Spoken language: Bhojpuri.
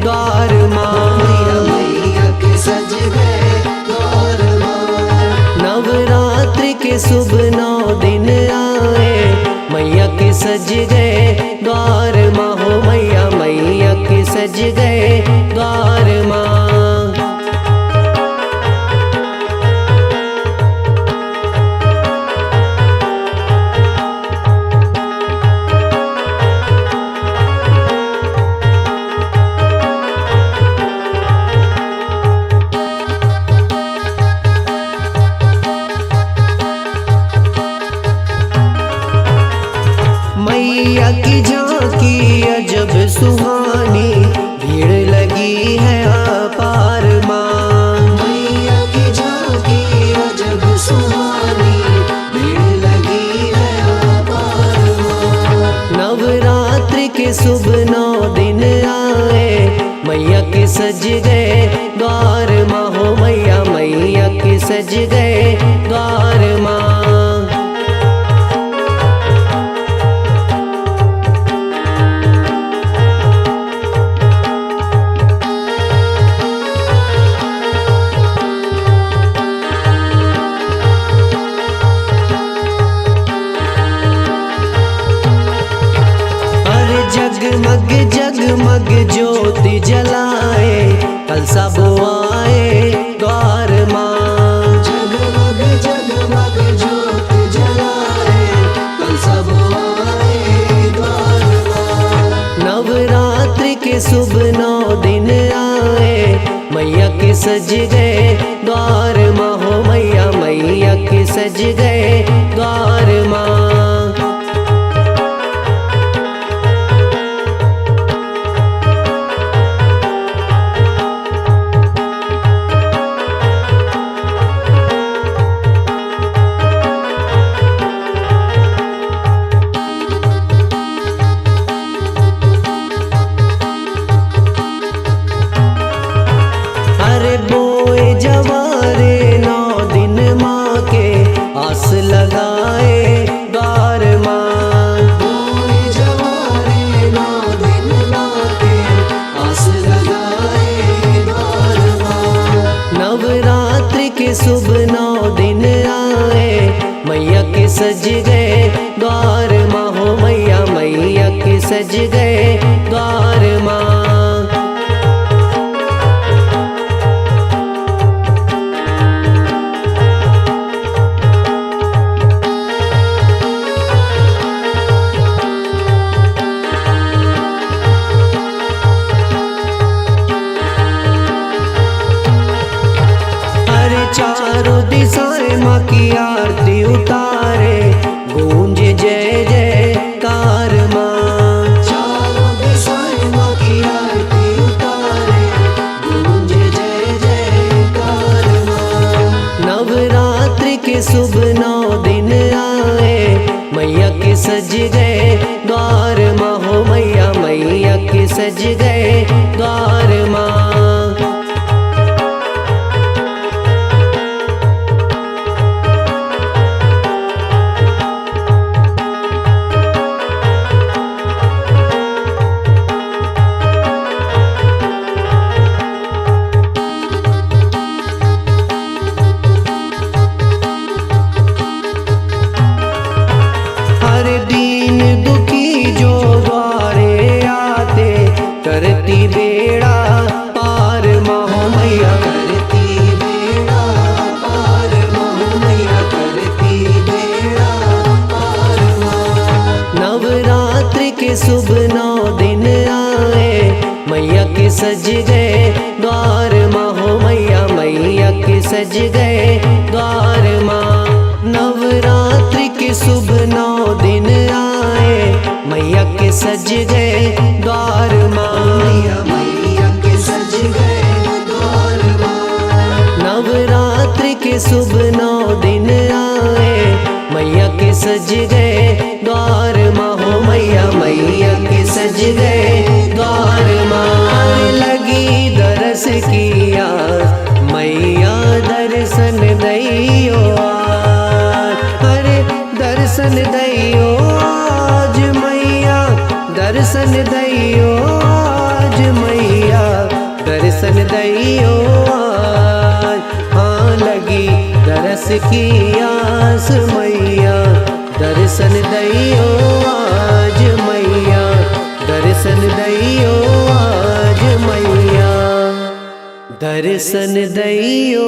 द्वार माँ। मैया के सज गए द्वार माँ। नवरात्रि के शुभ 9 दिन आए, मैया के सज गए द्वार माँ हो मैया, मैया के सज गए द्वार माँ। मैया की झांकी अजब सुहानी, भीड़ लगी है अपार माँ। मैया की झांकी अजब सुहानी, भीड़ लगी है अपार माँ। नवरात्रि के शुभ 9 दिन आए, मैया के सज गए द्वार माँ हो मैया, मैया के सज गए द्वार माँ। जगमग जगमग ज्योति जलाए, कलसा बुआए द्वार माँ। जगमग जगमग ज्योति जलाए, कलसा बुआए द्वार माँ। नवरात्रि के शुभ 9 दिन आए, मैया के सज गए द्वार माँ हो मैया, मैया के सज गए द्वार माँ। बोए जवारे 9 दिन माँ के, आस लगाए द्वार माँ। बोए जवारे 9 दिन माँ के, आस लगाए द्वार माँ। नवरात्रि के शुभ 9 दिन आए, मैया के सज गए द्वार माँ हो मैया, मैया के सज गए द्वार माँ। चारों दिशाएं माँ की आरती उतारे, गूंजे जय जयकार माँ। चारों दिशाएं माँ की आरती उतारे, गूंजे जय जयकार माँ। नवरात्रि के शुभ 9 दिन आए, मैया के सज गए द्वार माँ हो मैया, मैया के सज गए द्वार माँ। दीन दुखी जो द्वारे आते, करती बेड़ा पार माँ हो मैया, करती बेड़ा पार माँ मैया, करती बेड़ा पार माँ। नवरात्रि के शुभ 9 दिन आए, मैया के सज गए द्वार माँ हो मैया, मैया के सज गए द्वार माँ। नवरात्रि के शुभ 9 दिन आए, मैया के सज गए द्वार माँ। मैया के सज गए द्वार माँ। नवरात्रि के शुभ 9 दिन आए, मैया के सज गए द्वार माँ हो मैया, मैया के सज गए द्वार माँ। लगी दरस की आस, मैया दर्शन दैयो आज, अरे दर्शन दैयो आज मैया, दर्शन दैयो आज मैया। दैयो आज, हाँ लगी दरस की आस मैया, दर्शन दैयो आज मैया, दर्शन दैयो आज मैया, दर्शन दैयो